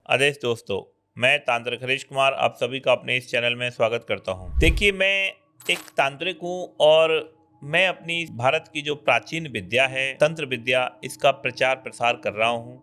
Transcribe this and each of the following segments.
आदेश दोस्तों, मैं तांत्रिक हरीश कुमार आप सभी का अपने इस चैनल में स्वागत करता हूं। देखिए, मैं एक तांत्रिक हूं और मैं अपनी भारत की जो प्राचीन विद्या है तंत्र विद्या, इसका प्रचार प्रसार कर रहा हूं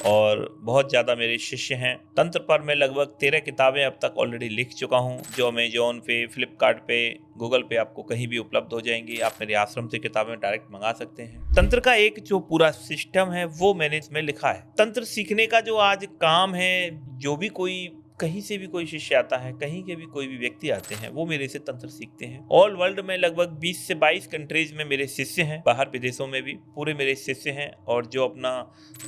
और बहुत ज़्यादा मेरे शिष्य हैं। तंत्र पर मैं लगभग 13 किताबें अब तक ऑलरेडी लिख चुका हूं, जो अमेजोन पे, फ्लिपकार्ट पे, गूगल पे आपको कहीं भी उपलब्ध हो जाएंगी। आप मेरे आश्रम से किताबें डायरेक्ट मंगा सकते हैं। तंत्र का एक जो पूरा सिस्टम है वो मैंने इसमें लिखा है। तंत्र सीखने का जो आज काम है, जो भी कोई कहीं से भी कोई शिष्य आता है, कहीं के भी कोई भी व्यक्ति आते हैं, वो मेरे से तंत्र सीखते हैं। ऑल वर्ल्ड में लगभग 20 से 22 कंट्रीज में मेरे शिष्य हैं, बाहर विदेशों में भी पूरे मेरे शिष्य हैं। और जो अपना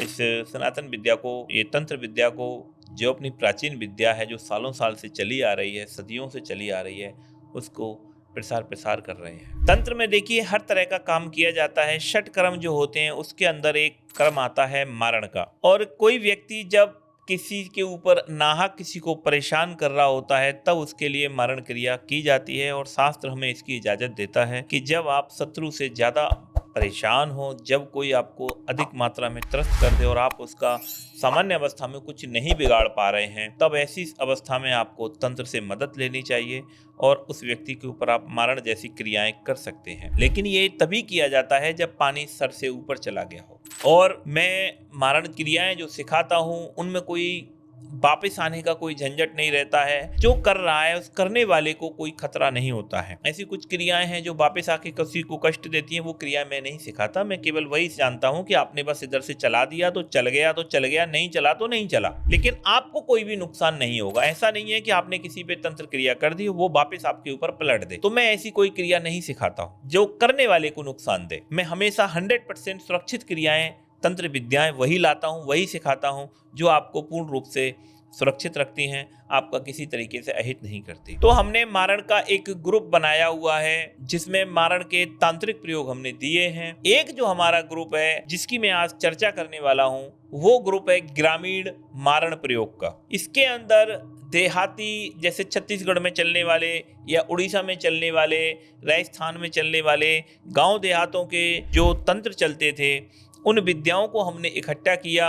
इस सनातन विद्या को, ये तंत्र विद्या को, जो अपनी प्राचीन विद्या है, जो सालों साल से चली आ रही है, सदियों से चली आ रही है, उसको प्रसार कर रहे हैं। तंत्र में देखिए हर तरह का काम किया जाता है। षट कर्म जो होते हैं उसके अंदर एक कर्म आता है मारण का। और कोई व्यक्ति जब किसी के ऊपर नाहक किसी को परेशान कर रहा होता है, तब उसके लिए मारण क्रिया की जाती है। और शास्त्र हमें इसकी इजाजत देता है कि जब आप शत्रु से ज्यादा परेशान हो, जब कोई आपको अधिक मात्रा में त्रस्त कर दे और आप उसका सामान्य अवस्था में कुछ नहीं बिगाड़ पा रहे हैं, तब ऐसी अवस्था में आपको तंत्र से मदद लेनी चाहिए और उस व्यक्ति के ऊपर आप मारण जैसी क्रियाएं कर सकते हैं। लेकिन ये तभी किया जाता है जब पानी सर से ऊपर चला गया हो। और मैं मारण क्रियाएं जो सिखाता हूं, उनमें कोई वापस आने का कोई झंझट नहीं रहता है। जो कर रहा है उस करने वाले को कोई खतरा नहीं होता है। ऐसी कुछ क्रियाएं हैं जो वापस आके किसी को कष्ट देती हैं, वो क्रिया मैं नहीं सिखाता। मैं केवल वही जानता हूं कि आपने बस इधर से चला दिया तो चल गया, तो चल गया, नहीं चला तो नहीं चला, लेकिन आपको कोई भी नुकसान नहीं होगा। ऐसा नहीं है कि आपने किसी पे तंत्र क्रिया कर दी, वो वापस आपके ऊपर पलट दे। तो मैं ऐसी कोई क्रिया नहीं सिखाता हूँ जो करने वाले को नुकसान दे। मैं हमेशा 100% सुरक्षित क्रियाएं, तंत्र विद्याएं वही लाता हूं, वही सिखाता हूं जो आपको पूर्ण रूप से सुरक्षित रखती हैं, आपका किसी तरीके से अहित नहीं करती। तो हमने मारण का एक ग्रुप बनाया हुआ है जिसमें मारण के तांत्रिक प्रयोग हमने दिए हैं। एक जो हमारा ग्रुप है जिसकी मैं आज चर्चा करने वाला हूं, वो ग्रुप है ग्रामीण मारण प्रयोग का। इसके अंदर देहाती, जैसे छत्तीसगढ़ में चलने वाले या उड़ीसा में चलने वाले, राजस्थान में चलने वाले गांव देहातों के जो तंत्र चलते थे, उन विद्याओं को हमने इकट्ठा किया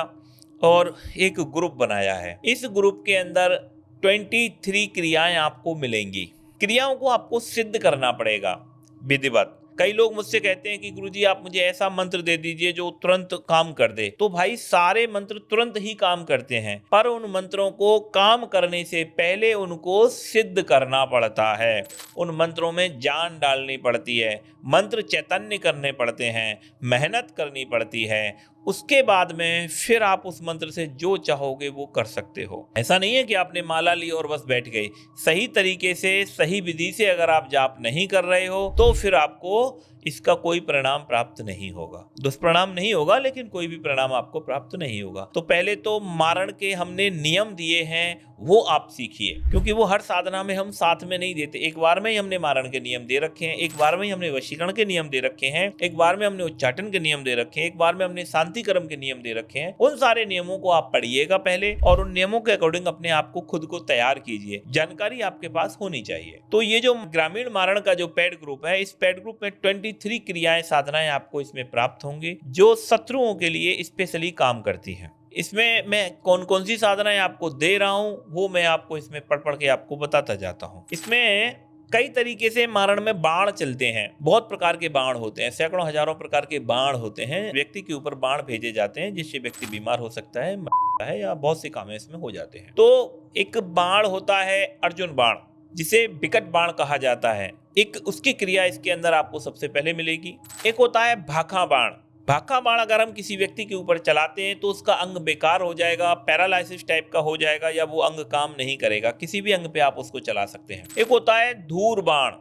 और एक ग्रुप बनाया है। इस ग्रुप के अंदर 23 क्रियाएं आपको मिलेंगी। क्रियाओं को आपको सिद्ध करना पड़ेगा विधिवत। कई लोग मुझसे कहते हैं कि गुरुजी आप मुझे ऐसा मंत्र दे दीजिए जो तुरंत काम कर दे। तो भाई, सारे मंत्र तुरंत ही काम करते हैं, पर उन मंत्रों को काम करने से पहले उनको सिद्ध करना पड़ता है। उन मंत्रों में जान डालनी पड़ती है, मंत्र चैतन्य करने पड़ते हैं, मेहनत करनी पड़ती है। उसके बाद में फिर आप उस मंत्र से जो चाहोगे वो कर सकते हो। ऐसा नहीं है कि आपने माला ली और बस बैठ गए। सही तरीके से, सही विधि से अगर आप जाप नहीं कर रहे हो तो फिर आपको इसका कोई परिणाम प्राप्त नहीं होगा। दुष्परिणाम नहीं होगा, लेकिन कोई भी परिणाम आपको प्राप्त नहीं होगा। तो पहले तो मारण के हमने नियम दिए हैं, वो आप सीखिए, क्योंकि वो हर साधना में हम साथ में नहीं देते। एक बार में ही हमने मारण के नियम दे रखे हैं, एक बार में ही हमने वशीकरण के नियम दे रखे हैं, एक बार में हमने उच्चाटन के नियम दे रखे हैं, एक बार में हमने शांति कर्म के नियम दे रखे हैं। उन सारे नियमों को आप पढ़िएगा पहले और उन नियमों के अकॉर्डिंग अपने आप को खुद को तैयार कीजिए। जानकारी आपके पास होनी चाहिए। तो ये जो ग्रामीण मारण का जो पेड ग्रुप है, इस पेड ग्रुप में 23 क्रियाएं, साधनाएं आपको इसमें प्राप्त होंगी जो शत्रुओं के लिए स्पेशली काम करती हैं। इसमें मैं कौन कौन सी साधनाएं आपको दे रहा हूं वो मैं आपको इसमें पढ़ के आपको बताता जाता हूं। इसमें कई तरीके से मारण में बाण चलते हैं। बहुत प्रकार के बाण होते हैं, सैकड़ों हजारों प्रकार के बाण होते हैं। व्यक्ति के ऊपर बाण भेजे जाते हैं जिससे व्यक्ति बीमार हो सकता है, मरता है, या बहुत से काम इसमें हो जाते हैं। तो एक बाण होता है अर्जुन बाण, जिसे विकट बाण कहा जाता है। एक उसकी क्रिया इसके अंदर आपको सबसे पहले मिलेगी। एक होता है भाखा बाण। भाखा बाण अगर हम किसी व्यक्ति के ऊपर चलाते हैं तो उसका अंग बेकार हो जाएगा, पैरालाइसिस टाइप का हो जाएगा, या वो अंग काम नहीं करेगा। किसी भी अंग पे आप उसको चला सकते हैं। एक होता है धूर बाण।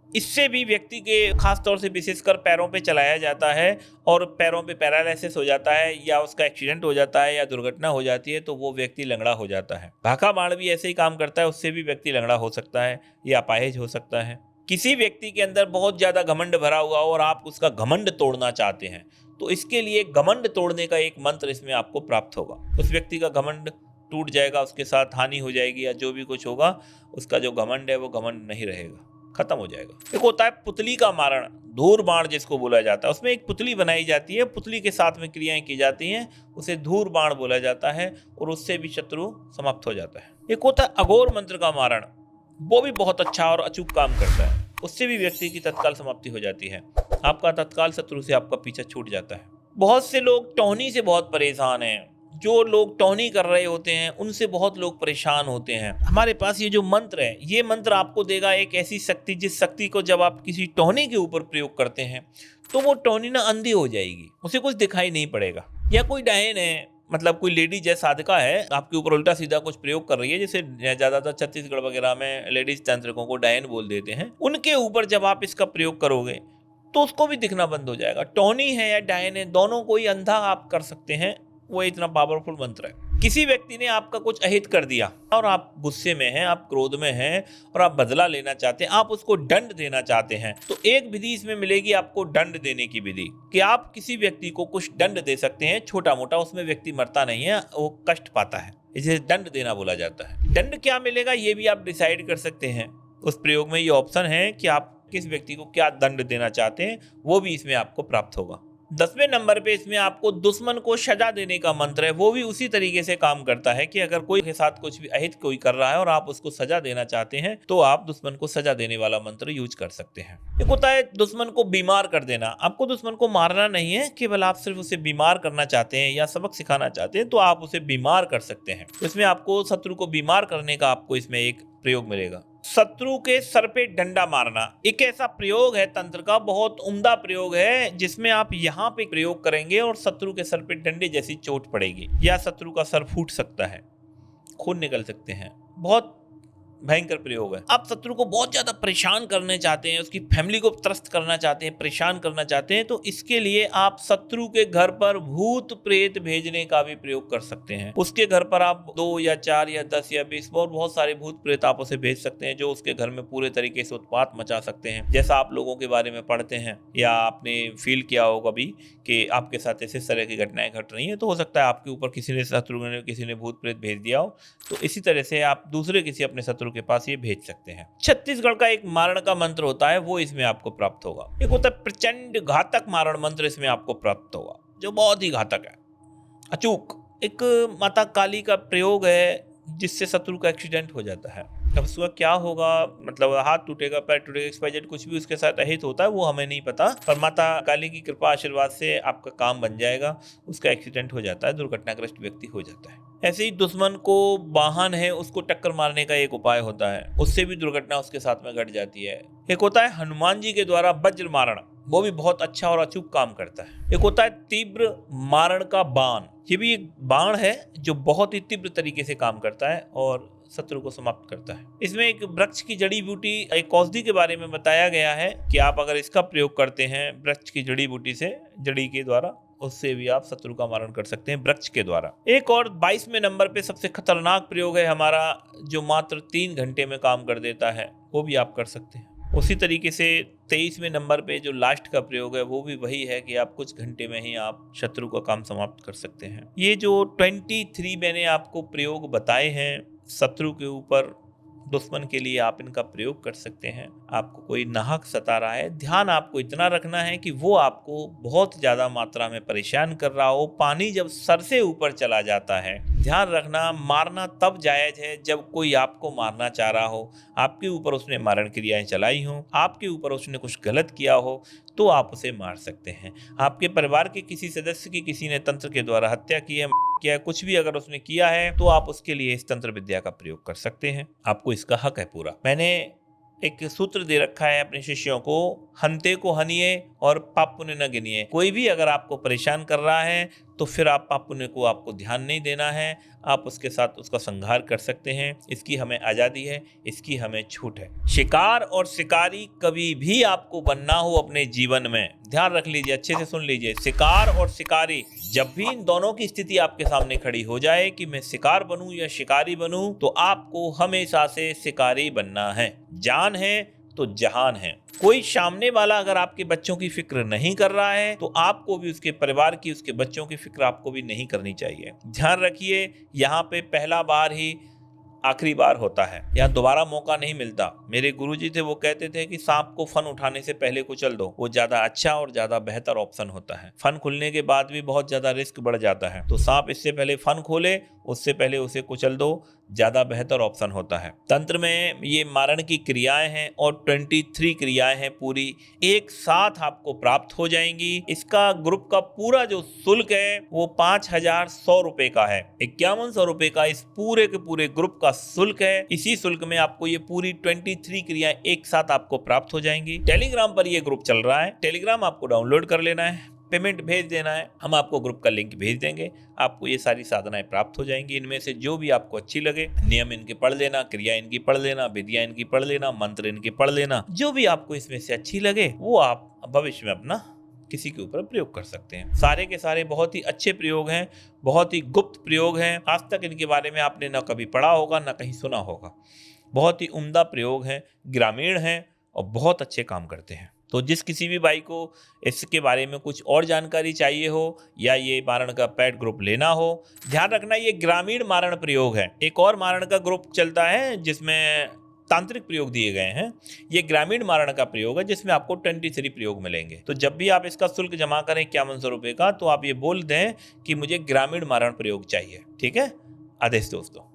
इससे भी व्यक्ति के खास तौर से विशेषकर पैरों पे चलाया जाता है और पैरों पे पैरालिसिस हो जाता है, या उसका एक्सीडेंट हो जाता है, या दुर्घटना हो जाती है, तो वो व्यक्ति लंगड़ा हो जाता है। भाखा बाण भी ऐसे ही काम करता है, उससे भी व्यक्ति लंगड़ा हो सकता है या अपाहिज हो सकता है। किसी व्यक्ति के अंदर बहुत ज्यादा घमंड भरा हुआ और आप उसका घमंड तोड़ना चाहते हैं, तो इसके लिए घमंड तोड़ने का एक मंत्र इसमें आपको प्राप्त होगा। उस व्यक्ति का घमंड टूट जाएगा, उसके साथ हानि हो जाएगी, या जो भी कुछ होगा, उसका जो घमंड है वो घमंड नहीं रहेगा। खत्म हो जाएगा। एक होता है पुतली का मारण, धूर बाण जिसको बोला जाता है। उसमें एक पुतली बनाई जाती है, पुतली के साथ में क्रियाएं की जाती हैं, उसे धूर बाण बोला जाता है और उससे भी शत्रु समाप्त हो जाता है। एक होता है अघोर मंत्र का मारण, वो भी बहुत अच्छा और अचूक काम करता है, उससे भी व्यक्ति की तत्काल समाप्ति हो जाती है, आपका तत्काल शत्रु से आपका पीछा छूट जाता है। बहुत से लोग टौनी से बहुत परेशान हैं, जो लोग टौनी कर रहे होते हैं उनसे बहुत लोग परेशान होते हैं। हमारे पास ये जो मंत्र है, ये मंत्र आपको देगा एक ऐसी शक्ति, जिस शक्ति को जब आप किसी टौनी के ऊपर प्रयोग करते हैं तो वो टौनी ना अंधी हो जाएगी, उसे कुछ दिखाई नहीं पड़ेगा। या कोई डायन है, मतलब कोई लेडीज है, साधका है, आपके ऊपर उल्टा सीधा कुछ प्रयोग कर रही है, जैसे ज्यादातर छत्तीसगढ़ वगैरह में लेडीज तांत्रिकों को डायन बोल देते हैं, उनके ऊपर जब आप इसका प्रयोग करोगे तो उसको भी दिखना बंद हो जाएगा। टौनी है या डायन है, दोनों को ही अंधा आप कर सकते हैं, वो इतना पावरफुल मंत्र है। किसी व्यक्ति ने आपका कुछ अहित कर दिया और आप गुस्से में हैं, आप क्रोध में हैं और आप बदला लेना चाहते हैं, आप उसको दंड देना चाहते हैं, तो एक विधि इसमें मिलेगी आपको, दंड देने की विधि, कि आप किसी व्यक्ति को कुछ दंड दे सकते हैं, छोटा मोटा, उसमें व्यक्ति मरता नहीं है, वो कष्ट पाता है, इसे दंड देना बोला जाता है। दंड क्या मिलेगा ये भी आप डिसाइड कर सकते हैं, उस प्रयोग में ये ऑप्शन है कि आप किस व्यक्ति को क्या दंड देना चाहते हैं, वो भी इसमें आपको प्राप्त होगा। 10वें नंबर पे इसमें आपको दुश्मन को सजा देने का मंत्र है, वो भी उसी तरीके से काम करता है कि अगर कोई के साथ कुछ भी अहित कोई कर रहा है और आप उसको सजा देना चाहते हैं तो आप दुश्मन को सजा देने वाला मंत्र यूज कर सकते हैं। एक होता है दुश्मन को बीमार कर देना, आपको दुश्मन को मारना नहीं है, केवल आप सिर्फ उसे बीमार करना चाहते हैं या सबक सिखाना चाहते हैं तो आप उसे बीमार कर सकते हैं। इसमें आपको शत्रु को बीमार करने का आपको इसमें एक प्रयोग मिलेगा। शत्रु के सर पे डंडा मारना एक ऐसा प्रयोग है तंत्र का, बहुत उम्दा प्रयोग है, जिसमें आप यहाँ पे प्रयोग करेंगे और शत्रु के सर पे डंडे जैसी चोट पड़ेगी या शत्रु का सर फूट सकता है, खून निकल सकते हैं। बहुत भयंकर प्रयोग है। आप शत्रु को बहुत ज्यादा परेशान करने चाहते हैं, उसकी फैमिली को त्रस्त करना चाहते हैं, परेशान करना चाहते हैं, तो इसके लिए आप शत्रु के घर पर भूत प्रेत भेजने का भी प्रयोग कर सकते हैं। उसके घर पर आप 2 या 4 या 10 या 20 और बहुत सारे भूत प्रेत आप उसे भेज सकते हैं, जो उसके घर में पूरे तरीके से उत्पात मचा सकते हैं। जैसा आप लोगों के बारे में पढ़ते हैं या आपने फील किया हो कभी कि आपके साथ ऐसे तरह की घटनाएं घट रही हैं, तो हो सकता है आपके ऊपर किसी ने, शत्रु ने, किसी ने भूत प्रेत भेज दिया हो, तो इसी तरह से आप दूसरे किसी अपने शत्रु के पास ये भेज सकते हैं। छत्तीसगढ़ का एक मारण का मंत्र होता है, वो इसमें आपको प्राप्त होगा। एक होता है प्रचंड घातक मारण मंत्र, इसमें आपको प्राप्त होगा, जो बहुत ही घातक है, अचूक। एक माता काली का प्रयोग है, जिससे शत्रु का एक्सीडेंट हो जाता है। अब उसका क्या होगा, मतलब हाथ टूटेगा, पैर टूटेगा, एक्सपाइजेड कुछ भी उसके साथ अहित होता है, वो हमें नहीं पता, पर माता काली की कृपा आशीर्वाद से आपका काम बन जाएगा, उसका एक्सीडेंट हो जाता है, दुर्घटनाग्रस्त व्यक्ति हो जाता है। ऐसे ही दुश्मन को वाहन है उसको टक्कर मारने का एक उपाय होता है, उससे भी दुर्घटना उसके साथ में घट जाती है। एक होता है हनुमान जी के द्वारा वज्र मारण, वो भी बहुत अच्छा और अचूक काम करता है। एक होता है तीव्र मारण का बाण, ये भी एक बाण है जो बहुत ही तीव्र तरीके से काम करता है और शत्रु को समाप्त करता है। इसमें एक वृक्ष की जड़ी बूटी, एक औषधि के बारे में बताया गया है कि आप अगर इसका प्रयोग करते हैं वृक्ष की जड़ी बूटी से, जड़ी के द्वारा, उससे भी आप शत्रु का मारण कर सकते हैं वृक्ष के द्वारा। एक और 22वें नंबर पे सबसे खतरनाक प्रयोग है हमारा, जो मात्र 3 घंटे में काम कर देता है, वो भी आप कर सकते हैं। उसी तरीके से 23वें नंबर पे जो लास्ट का प्रयोग है, वो भी वही है कि आप कुछ घंटे में ही आप शत्रु का काम समाप्त कर सकते हैं। ये जो 23 मैंने आपको प्रयोग बताए हैं शत्रु के ऊपर, दुश्मन के लिए आप इनका प्रयोग कर सकते हैं। आपको कोई नाहक सता रहा है, ध्यान आपको इतना रखना है कि वो आपको बहुत ज्यादा मात्रा में परेशान कर रहा हो। पानी जब सर से ऊपर चला जाता है, ध्यान रखना, मारना तब जायज है जब कोई आपको मारना चाह रहा हो, आपके ऊपर उसने मारण क्रियाएं चलाई हो, आपके ऊपर उसने कुछ गलत किया हो, तो आप उसे मार सकते हैं। आपके परिवार के किसी सदस्य की किसी ने तंत्र के द्वारा हत्या की है, किया, कुछ भी अगर उसने किया है, तो आप उसके लिए इस तंत्र विद्या का प्रयोग कर सकते हैं। आपको इसका हक है पूरा। मैंने एक सूत्र दे रखा है अपने शिष्यों को, हंते को हनिए और पाप पुण्य न गिनिए। कोई भी अगर आपको परेशान कर रहा है तो फिर आप पाप पुण्य को आपको ध्यान नहीं देना है, आप उसके साथ उसका संहार कर सकते हैं। इसकी हमें आज़ादी है, इसकी हमें छूट है। शिकार और शिकारी कभी भी आपको बनना हो अपने जीवन में, ध्यान रख लीजिए, अच्छे से सुन लीजिए, शिकार और शिकारी, जब भी इन दोनों की स्थिति आपके सामने खड़ी हो जाए कि मैं शिकार बनूं या शिकारी बनूं, तो आपको हमेशा से शिकारी बनना है। जान है तो जहान है। कोई सामने वाला अगर आपके बच्चों की फिक्र नहीं कर रहा है, तो आपको भी उसके परिवार की, उसके बच्चों की फिक्र आपको भी नहीं करनी चाहिए। ध्यान रखिए, यहाँ पे पहला बार ही आखिरी बार होता है, यहाँ दोबारा मौका नहीं मिलता। मेरे गुरुजी थे, वो कहते थे कि सांप को फन उठाने से पहले कुचल दो, वो ज्यादा अच्छा और ज्यादा बेहतर ऑप्शन होता है। फन खुलने के बाद भी बहुत ज्यादा रिस्क बढ़ जाता है, तो सांप इससे पहले फन खोले उससे पहले उसे कुचल दो, ज्यादा बेहतर ऑप्शन होता है। तंत्र में ये मारण की क्रियाएं हैं और 23 क्रियाएं हैं, पूरी एक साथ आपको प्राप्त हो जाएंगी। इसका ग्रुप का पूरा जो शुल्क है वो 5100 रुपए का है। 5100 रुपए का इस पूरे के पूरे ग्रुप का शुल्क है। इसी शुल्क में आपको ये पूरी 23 क्रियाएं एक साथ आपको प्राप्त हो जाएंगी। टेलीग्राम पर ये ग्रुप चल रहा है, टेलीग्राम आपको डाउनलोड कर लेना है, पेमेंट भेज देना है, हम आपको ग्रुप का लिंक भेज देंगे, आपको ये सारी साधनाएं प्राप्त हो जाएंगी। इनमें से जो भी आपको अच्छी लगे, नियम इनके पढ़ लेना, क्रिया इनकी पढ़ लेना, विधियां इनकी पढ़ लेना, मंत्र इनके पढ़ लेना, जो भी आपको इसमें से अच्छी लगे वो आप भविष्य में अपना किसी के ऊपर प्रयोग कर सकते हैं। सारे के सारे बहुत ही अच्छे प्रयोग हैं, बहुत ही गुप्त प्रयोग हैं। आज तक इनके बारे में आपने न कभी पढ़ा होगा न कहीं सुना होगा। बहुत ही उम्दा प्रयोग हैं, ग्रामीण हैं और बहुत अच्छे काम करते हैं। तो जिस किसी भी भाई को इसके बारे में कुछ और जानकारी चाहिए हो या ये मारण का पेड ग्रुप लेना हो, ध्यान रखना ये ग्रामीण मारण प्रयोग है। एक और मारण का ग्रुप चलता है जिसमें तांत्रिक प्रयोग दिए गए हैं, ये ग्रामीण मारण का प्रयोग है जिसमें आपको 23 प्रयोग मिलेंगे। तो जब भी आप इसका शुल्क जमा करें 5100 रुपये का, तो आप ये बोल दें कि मुझे ग्रामीण मारण प्रयोग चाहिए। ठीक है, आदेश दोस्तों।